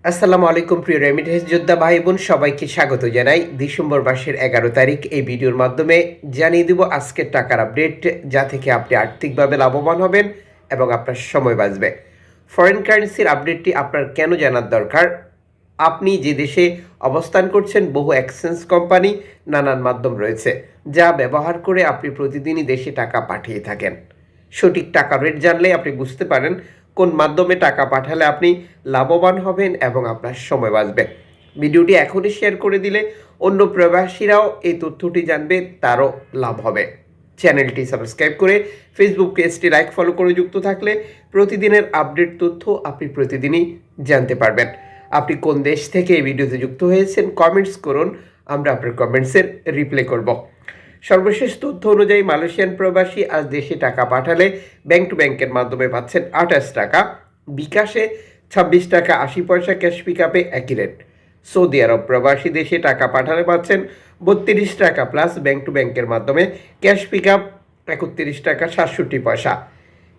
আসসালামু আলাইকুম প্রিয় রেমিটেন্স যোদ্ধা ভাই বোন, সবাইকে স্বাগত জানাই। ডিসেম্বর মাসের 11 তারিখ এই ভিডিওর মাধ্যমে জানিয়ে দিব আজকের টাকার আপডেট, যা থেকে আপনি আর্থিকভাবে লাভবান হবেন এবং আপনার সময় বাঁচবে। ফরেন কারেন্সির আপডেটটি আপনার কেন জানার দরকার? আপনি যে দেশে অবস্থান করছেন, বহু এক্সচেঞ্জ কোম্পানি, নানান মাধ্যম রয়েছে যা ব্যবহার করে আপনি প্রতিদিনই দেশে টাকা পাঠিয়ে থাকেন। সঠিক টাকা রেট জানলে আপনি বুঝতে পারেন কোন মাধ্যমে টাকা পাঠালে আপনি লাভবান হবেন এবং আপনার সময় বাঁচবে। ভিডিওটি এখনই শেয়ার করে দিলে অন্য প্রবাসীরাও এই তথ্যটি জানবে, তারও লাভ হবে। চ্যানেলটি সাবস্ক্রাইব করে ফেসবুক পেজটি লাইক ফলো করে যুক্ত থাকলে প্রতিদিনের আপডেট তথ্য আপনি প্রতিদিনই জানতে পারবেন। আপনি কোন দেশ থেকে এই ভিডিওতে যুক্ত হয়েছেন কমেন্টস করুন, আমরা আপনার কমেন্টসের রিপ্লাই করব। সর্বশেষ তথ্য অনুযায়ী মালয়েশিয়ান প্রবাসী আজ দেশে টাকা পাঠালে ব্যাংক টু ব্যাংকের মাধ্যমে পাচ্ছেন 28 টাকা, বিকাশে 26 টাকা 80 পয়সা, ক্যাশ পিকআপে একই রেট। সৌদি আরব প্রবাসী দেশে টাকা পাঠালে পাচ্ছেন 32 টাকা প্লাস ব্যাংক টু ব্যাংকের মাধ্যমে, ক্যাশ পিকআপ 31 টাকা 67 পয়সা।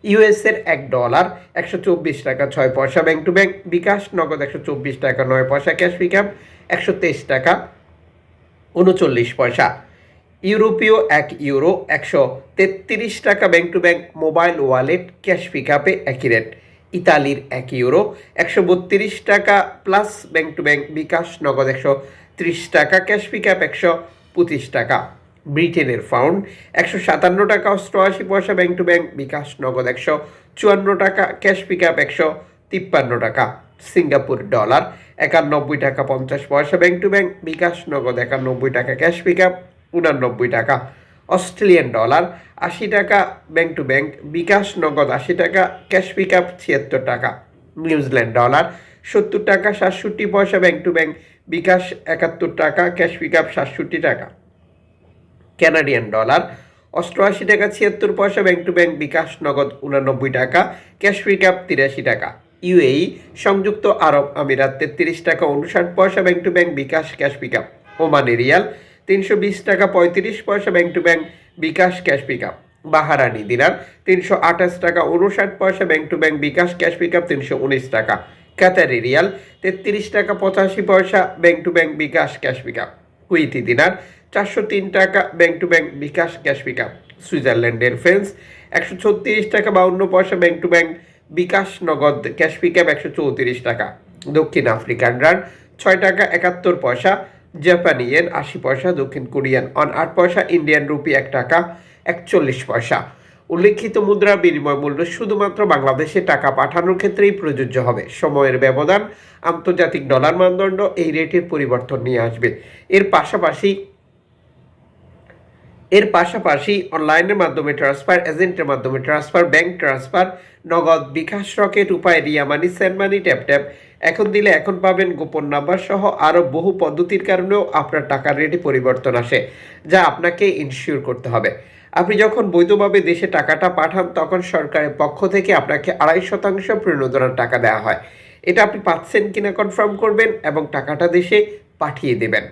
ইউএসের $1 124 টাকা 6 পয়সা ব্যাংক টু ব্যাংক, বিকাশ নগদ 124 টাকা 9 পয়সা, ক্যাশ পিকআপ 123 টাকা 39 পয়সা। ইউরোপীয় €1 133 টাকা bank to bank, mobile wallet, cash পিকআপে একই রেট। ইতালির €1 132 টাকা plus bank to bank, bKash Nagad 130 টাকা, ক্যাশ পিকআপ 125 টাকা। ব্রিটেনের পাউন্ড 157 টাকা 88 পয়সা ব্যাংক টু ব্যাংক, বিকাশ নগদ 154 টাকা, ক্যাশ পিকআপ 153 টাকা। সিঙ্গাপুর ডলার 91 টাকা 50 পয়সা ব্যাংক টু ব্যাংক, বিকাশ নগদ 91 টাকা, ক্যাশ পিকআপ 89 টাকা। অস্ট্রেলিয়ান ডলার 80 টাকা ব্যাংক টু ব্যাংক, বিকাশ নগদ 80 টাকা, ক্যাশ পিকআপ 76 টাকা। নিউজিল্যান্ড ডলার 70 টাকা 67 পয়সা ব্যাংক টু ব্যাংক, বিকাশ 71 টাকা, ক্যাশ পিকআপ 67 টাকা। কানাডিয়ান ডলার 88 টাকা 76 পয়সা ব্যাংক টু ব্যাংক, বিকাশ নগদ 89 টাকা, ক্যাশ পিকআপ 83 টাকা। ইউএই সংযুক্ত আরব আমিরাত 33 টাকা 59 পয়সা bank to bank, bKash cash pickup. Omani রিয়াল 320 টাকা 35 পয়সা bank to bank, bKash cash pickup. Bahraini দিনার 328 টাকা 59 পয়সা bank to bank, bKash cash pickup 319 টাকা। কাতারি রিয়াল 33 টাকা 85 পয়সা bank to bank, bKash cash pickup. Kuwaiti দিনার 403 টাকা bank to bank, bKash cash pickup. সুইজারল্যান্ডের ফ্রেন্স 136 টাকা 52 পয়সা ব্যাংক টু ব্যাংক, বিকাশ নগদ ক্যাশ পিকআপ 134 টাকা। দক্ষিণ আফ্রিকান রান 6 টাকা 71 পয়সা, জাপানি ইয়েন 80 পয়সা, দক্ষিণ কোরিয়ান অন 8 পয়সা, ইন্ডিয়ান রুপি 1 টাকা 41 পয়সা। উল্লেখিত মুদ্রা বিনিময় মূল্য শুধুমাত্র বাংলাদেশে টাকা পাঠানোর ক্ষেত্রেই প্রযোজ্য হবে। সময়ের ব্যবধান, আন্তর্জাতিক ডলার মানদণ্ড এই রেটের পরিবর্তন নিয়ে আসবে। এর পাশাপাশি অনলাইনের মাধ্যমে ট্রান্সফার, এজেন্টের মাধ্যমে ট্রান্সফার, ব্যাংক ট্রান্সফার, নগদ, বিকাশ, রকেট উপায়, রিয়া মানি, সেন্ড মানি, ট্যাপ এখন দিলে এখন পাবেন, গোপন নাম্বার সহ আরও বহু পদ্ধতির কারণেও আপনার টাকার রেটে পরিবর্তন আসে, যা আপনাকে ইনশিওর করতে হবে। আপনি যখন বৈধভাবে দেশে টাকাটা পাঠান, তখন সরকারের পক্ষ থেকে আপনাকে 2.5% প্রণোদনার টাকা দেওয়া হয়। এটা আপনি পাচ্ছেন কিনা কনফার্ম করবেন এবং টাকাটা দেশে পাঠিয়ে দেবেন।